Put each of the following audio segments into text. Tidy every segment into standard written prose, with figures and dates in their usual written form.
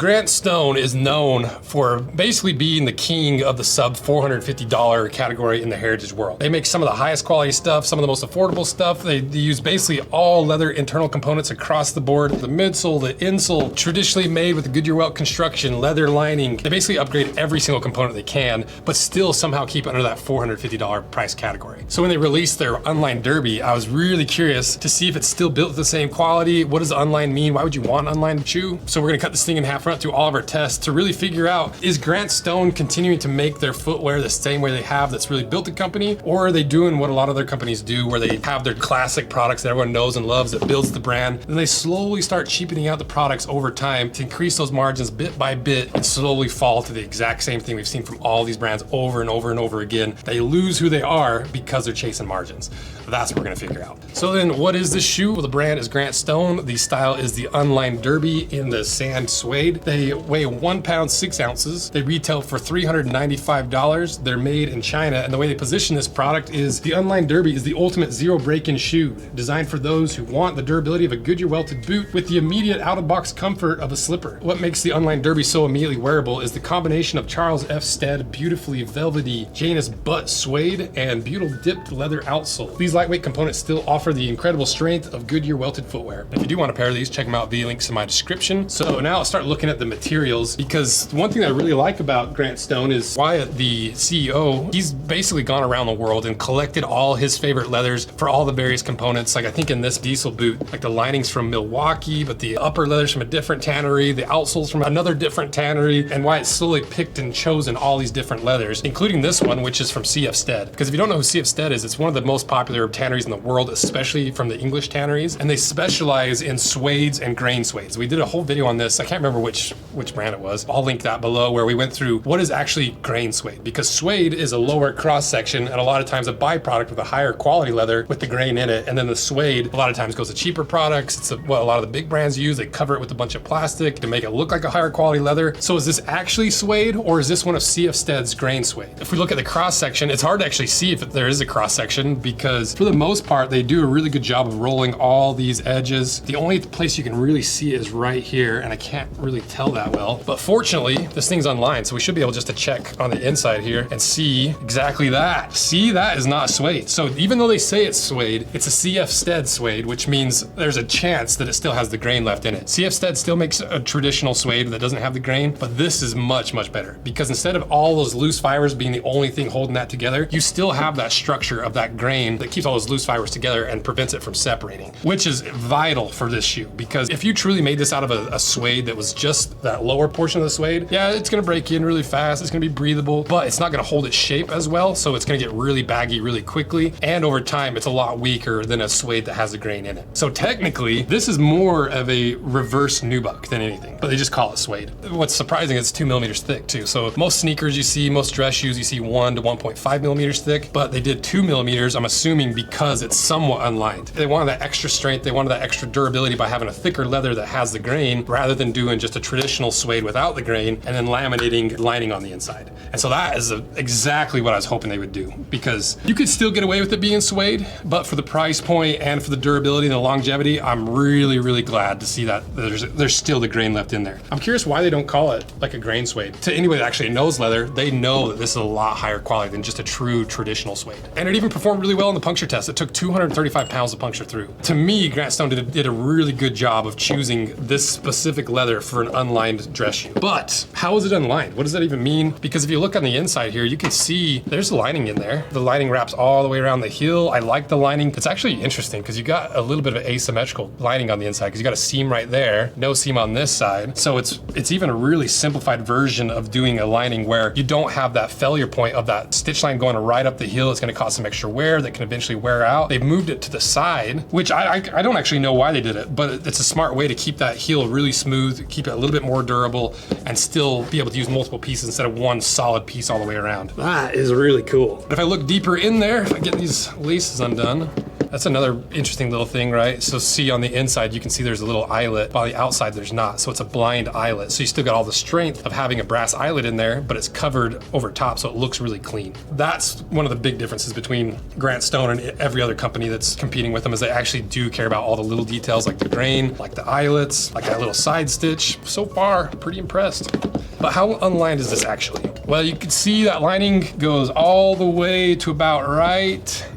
Grant Stone is known for basically being the king of the sub $450 category in the heritage world. They make some of the highest quality stuff, some of the most affordable stuff. They use basically all leather internal components across the board. The midsole, the insole, traditionally made with the Goodyear welt construction, leather lining. They basically upgrade every single component they can, but still somehow keep under that $450 price category. So when they released their Unlined Derby, I was really curious to see if it's still built with the same quality. What does Unlined mean? Why would you want Unlined shoe? So we're gonna cut this thing in half, run through all of our tests to really figure out, is Grant Stone continuing to make their footwear the same way they have that's really built the company? Or are they doing what a lot of other companies do, where they have their classic products that everyone knows and loves, that builds the brand, and they slowly start cheapening out the products over time to increase those margins bit by bit and slowly fall to the exact same thing we've seen from all these brands over and over and over again. They lose who they are because they're chasing margins. That's what we're gonna figure out. So then what is this shoe? Well, the brand is Grant Stone. The style is the Unlined Derby in the sand suede. They weigh 1 pound, 6 ounces. They retail for $395. They're made in China, and the way they position this product is the Unlined Derby is the ultimate zero break-in shoe, designed for those who want the durability of a Goodyear welted boot with the immediate out-of-box comfort of a slipper. What makes the Unlined Derby so immediately wearable is the combination of Charles F. Stead beautifully velvety Janus butt suede and Butyl dipped leather outsole. These lightweight components still offer the incredible strength of Goodyear welted footwear. If you do want a pair of these, check them out via links in my description. So now I'll start looking at the materials, because one thing that I really like about Grant Stone is Wyatt, the CEO, he's basically gone around the world and collected all his favorite leathers for all the various components. Like I think in this diesel boot, like the lining's from Milwaukee, but the upper leather's from a different tannery, the outsole's from another different tannery, and Wyatt slowly picked and chosen all these different leathers, including this one, which is from CF Stead. Because if you don't know who CF Stead is, it's one of the most popular tanneries in the world, especially from the English tanneries, and they specialize in suedes and grain suedes. We did a whole video on this. I can't remember which brand it was. I'll link that below, where we went through what is actually grain suede, because suede is a lower cross section and a lot of times a byproduct with a higher quality leather with the grain in it, and then the suede a lot of times goes to cheaper products. It's what a lot of the big brands use. They cover it with a bunch of plastic to make it look like a higher quality leather. So is this actually suede, or is this one of CF Stead's grain suede? If we look at the cross section, it's hard to actually see if there is a cross section, because for the most part they do a really good job of rolling all these edges. The only place you can really see is right here, and I can't really tell that well, but fortunately this thing's unlined, so we should be able just to check on the inside here and see exactly that. See, that is not suede. So even though they say it's suede, it's a CF Stead suede, which means there's a chance that it still has the grain left in it. CF Stead still makes a traditional suede that doesn't have the grain, but this is much, much better, because instead of all those loose fibers being the only thing holding that together, you still have that structure of that grain that keeps all those loose fibers together and prevents it from separating, which is vital for this shoe. Because if you truly made this out of a suede that was just that lower portion of the suede, yeah, it's gonna break in really fast, it's gonna be breathable, but it's not gonna hold its shape as well, so it's gonna get really baggy really quickly, and over time it's a lot weaker than a suede that has the grain in it. So technically this is more of a reverse nubuck than anything, but they just call it suede. What's surprising is it's 2 millimeters thick too. So most sneakers you see, most dress shoes you see 1 to 1.5 millimeters thick, but they did 2 millimeters, I'm assuming because it's somewhat unlined. They wanted that extra strength, they wanted that extra durability by having a thicker leather that has the grain, rather than doing just a traditional suede without the grain and then laminating lining on the inside. And so that is exactly what I was hoping they would do, because you could still get away with it being suede, but for the price point and for the durability and the longevity, I'm really, really glad to see that there's still the grain left in there. I'm curious why they don't call it like a grain suede. To anybody that actually knows leather, they know that this is a lot higher quality than just a true traditional suede. And it even performed really well in the puncture test. It took 235 pounds to puncture through. To me, Grant Stone did a really good job of choosing this specific leather for an unlined dress shoe. But how is it unlined? What does that even mean? Because if you look on the inside here, you can see there's a lining in there. The lining wraps all the way around the heel. I like the lining. It's actually interesting because you got a little bit of an asymmetrical lining on the inside, because you got a seam right there, no seam on this side. So it's even a really simplified version of doing a lining where you don't have that failure point of that stitch line going right up the heel. It's gonna cause some extra wear that can eventually wear out. They've moved it to the side, which I don't actually know why they did it, but it's a smart way to keep that heel really smooth, keep it a little bit more durable, and still be able to use multiple pieces instead of one solid piece all the way around. That is really cool. But if I look deeper in there, if I get these laces undone, That's another interesting little thing, right? So see on the inside, you can see there's a little eyelet. On the outside, there's not. So it's a blind eyelet. So you still got all the strength of having a brass eyelet in there, but it's covered over top, so it looks really clean. That's one of the big differences between Grant Stone and every other company that's competing with them, is they actually do care about all the little details like the grain, like the eyelets, like that little side stitch. So far, pretty impressed. But how unlined is this actually? Well, you can see that lining goes all the way to about right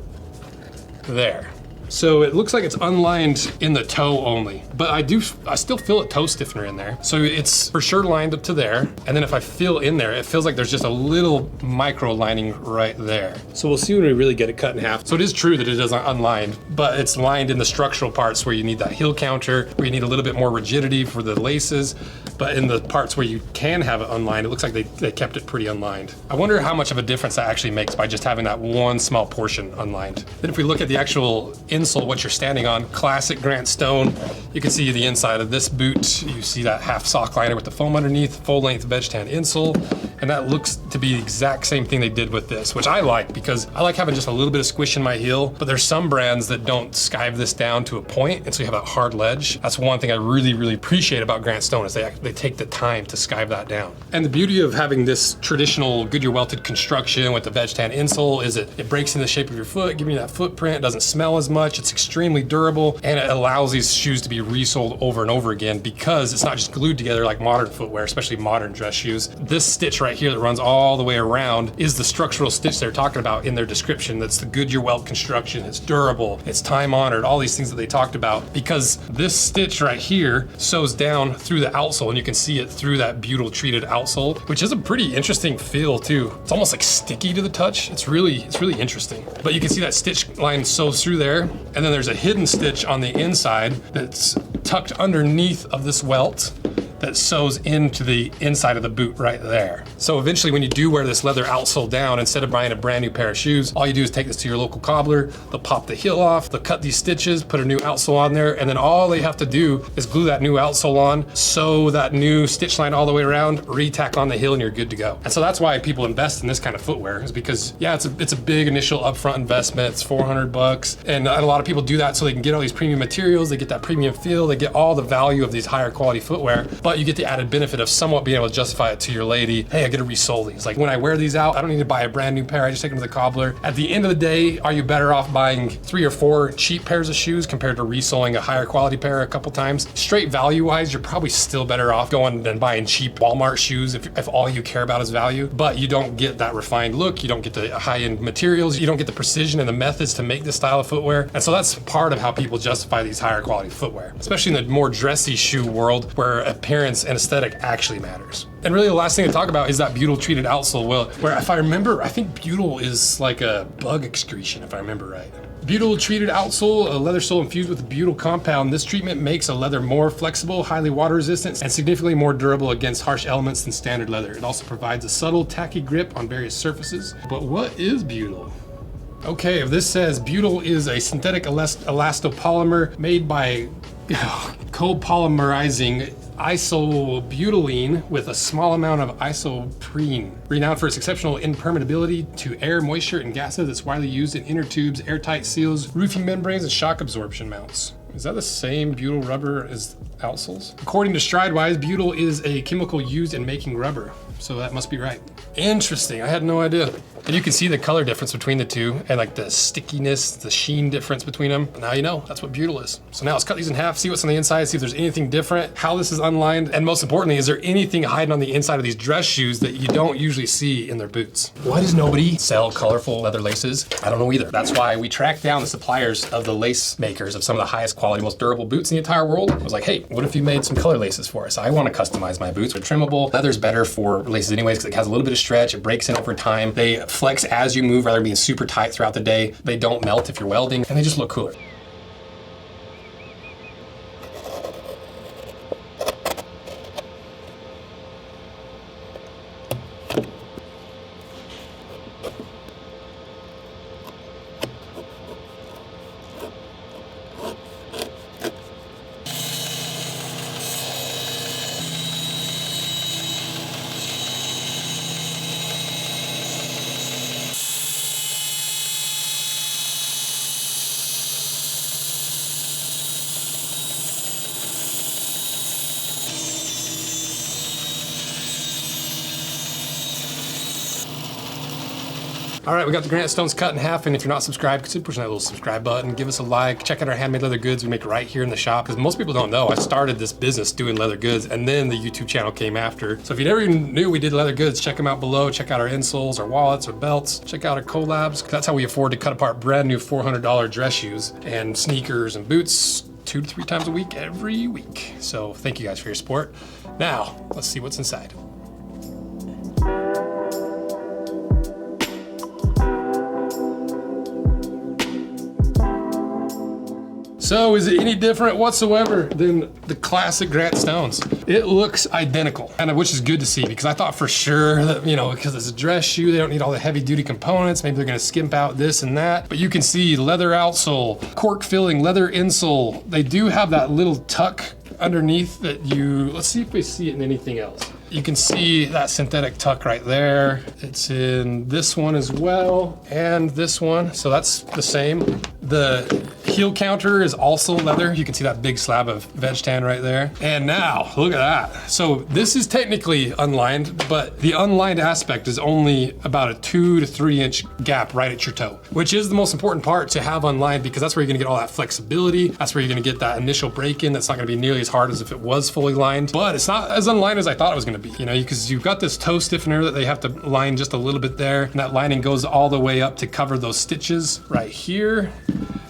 there. So it looks like it's unlined in the toe only, but I still feel a toe stiffener in there. So it's for sure lined up to there. And then if I feel in there, it feels like there's just a little micro lining right there. So we'll see when we really get it cut in half. So it is true that it is unlined, but it's lined in the structural parts where you need that heel counter, where you need a little bit more rigidity for the laces. But in the parts where you can have it unlined, it looks like they kept it pretty unlined. I wonder how much of a difference that actually makes by just having that one small portion unlined. Then if we look at the actual insole, what you're standing on, classic Grant Stone, you can see the inside of this boot. You see that half sock liner with the foam underneath, full length veg tan insole. And that looks to be the exact same thing they did with this, which I like because I like having just a little bit of squish in my heel, but there's some brands that don't skive this down to a point, and so you have that hard ledge. That's one thing I really, really appreciate about Grant Stone is they take the time to skive that down. And the beauty of having this traditional Goodyear welted construction with the veg tan insole is it breaks in the shape of your foot, giving you that footprint, it doesn't smell as much, it's extremely durable, and it allows these shoes to be resoled over and over again because it's not just glued together like modern footwear, especially modern dress shoes. This stitch right here that runs all the way around is the structural stitch they're talking about in their description. That's the Goodyear welt construction. It's durable, it's time honored, all these things that they talked about, because this stitch right here sews down through the outsole, and you can see it through that butyl treated outsole, which is a pretty interesting feel too. It's almost like sticky to the touch. It's really interesting. But you can see that stitch line sews through there, and then there's a hidden stitch on the inside that's tucked underneath of this welt that sews into the inside of the boot right there. So eventually when you do wear this leather outsole down, instead of buying a brand new pair of shoes, all you do is take this to your local cobbler, they'll pop the heel off, they'll cut these stitches, put a new outsole on there, and then all they have to do is glue that new outsole on, sew that new stitch line all the way around, re-tack on the heel, and you're good to go. And so that's why people invest in this kind of footwear, is because yeah, it's a big initial upfront investment. It's $400, and a lot of people do that so they can get all these premium materials, they get that premium feel, they get all the value of these higher quality footwear, but you get the added benefit of somewhat being able to justify it to your lady. Hey, I get to resole these. Like when I wear these out, I don't need to buy a brand new pair. I just take them to the cobbler. At the end of the day, are you better off buying 3 or 4 cheap pairs of shoes compared to resoling a higher quality pair a couple times? Straight value wise, you're probably still better off going than buying cheap Walmart shoes if all you care about is value, but you don't get that refined look. You don't get the high-end materials. You don't get the precision and the methods to make this style of footwear. And so that's part of how people justify these higher quality footwear, especially in the more dressy shoe world where appearance and aesthetic actually matters. And really the last thing to talk about is that butyl treated outsole, where if I remember, I think butyl is like a bug excretion, if I remember right. Butyl treated outsole, a leather sole infused with a butyl compound. This treatment makes a leather more flexible, highly water resistant, and significantly more durable against harsh elements than standard leather. It also provides a subtle, tacky grip on various surfaces. But what is butyl? Okay, if this says butyl is a synthetic elastopolymer made by copolymerizing isobutylene with a small amount of isoprene. Renowned for its exceptional impermeability to air, moisture, and gases, it's widely used in inner tubes, airtight seals, roofing membranes, and shock absorption mounts. Is that the same butyl rubber as outsoles? According to Stridewise, butyl is a chemical used in making rubber, so that must be right. Interesting, I had no idea. And you can see the color difference between the two and like the stickiness, the sheen difference between them. Now you know, that's what butyl is. So now let's cut these in half, see what's on the inside, see if there's anything different, how this is unlined, and most importantly, is there anything hiding on the inside of these dress shoes that you don't usually see in their boots? Why does nobody sell colorful leather laces? I don't know either. That's why we tracked down the suppliers of the lace makers of some of the highest quality, most durable boots in the entire world. I was like, hey, what if you made some color laces for us? I want to customize my boots. They're trimmable. Leather's better for laces anyways because it has a little bit of stretch. It breaks in over time. They flex as you move rather than being super tight throughout the day. They don't melt if you're welding, and they just look cooler. All right, we got the Grant Stones cut in half, and if you're not subscribed, consider pushing that little subscribe button, give us a like, check out our handmade leather goods we make right here in the shop, because most people don't know, I started this business doing leather goods, and then the YouTube channel came after. So if you never even knew we did leather goods, check them out below, check out our insoles, our wallets, our belts, check out our collabs. That's how we afford to cut apart brand new $400 dress shoes and sneakers and boots 2 to 3 times a week, every week. So thank you guys for your support. Now, let's see what's inside. So is it any different whatsoever than the classic Grant Stones? It looks identical, and which is good to see, because I thought for sure that, you know, because it's a dress shoe, they don't need all the heavy duty components. Maybe they're gonna skimp out this and that, but you can see leather outsole, cork filling, leather insole. They do have that little tuck underneath that let's see if we see it in anything else. You can see that synthetic tuck right there. It's in this one as well, and this one, so that's the same. The heel counter is also leather. You can see that big slab of veg tan right there. And now, look at that. So this is technically unlined, but the unlined aspect is only about a 2 to 3 inch gap right at your toe, which is the most important part to have unlined, because that's where you're gonna get all that flexibility. That's where you're gonna get that initial break-in. That's not gonna be nearly as hard as if it was fully lined, but it's not as unlined as I thought it was gonna be, you know, because you've got this toe stiffener that they have to line just a little bit there, and that lining goes all the way up to cover those stitches right here.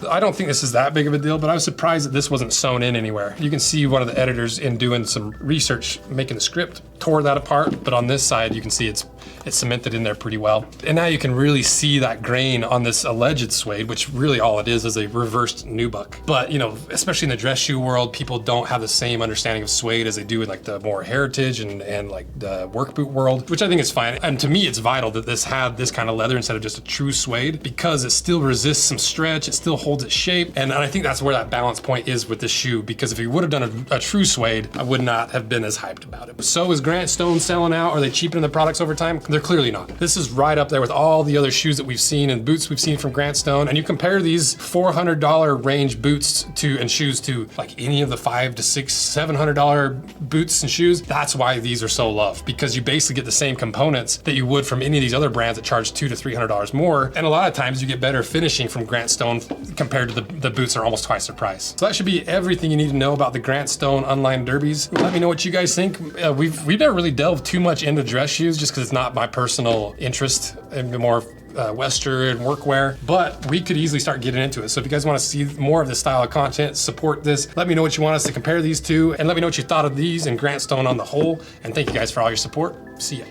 I don't think this is that big of a deal, but I was surprised that this wasn't sewn in anywhere. You can see one of the editors, in doing some research, making the script, tore that apart, but on this side, you can see it's cemented in there pretty well. And now you can really see that grain on this alleged suede, which really all it is a reversed nubuck. But, you know, especially in the dress shoe world, people don't have the same understanding of suede as they do in like the more heritage and like the work boot world, which I think is fine. And to me, it's vital that this had this kind of leather instead of just a true suede, because it still resists some stretch, it still holds its shape. And I think that's where that balance point is with this shoe, because if you would have done a true suede, I would not have been as hyped about it. So is Grant Stone selling out? Are they cheapening the products over time? They're clearly not. This is right up there with all the other shoes that we've seen and boots we've seen from Grant Stone. And you compare these $400 range boots and shoes to like any of the $500 to $600, $700 boots and shoes. That's why these are so loved, because you basically get the same components that you would from any of these other brands that charge $200 to $300 more. And a lot of times you get better finishing from Grant Stone compared to the boots are almost twice the price. So that should be everything you need to know about the Grant Stone Unlined Derbies. Let me know what you guys think. We've never really delved too much into dress shoes, just because it's not my personal interest, and more Western workwear, but we could easily start getting into it. So if you guys want to see more of this style of content, support this. Let me know what you want us to compare these to, and let me know what you thought of these and Grant Stone on the whole. And thank you guys for all your support. See ya.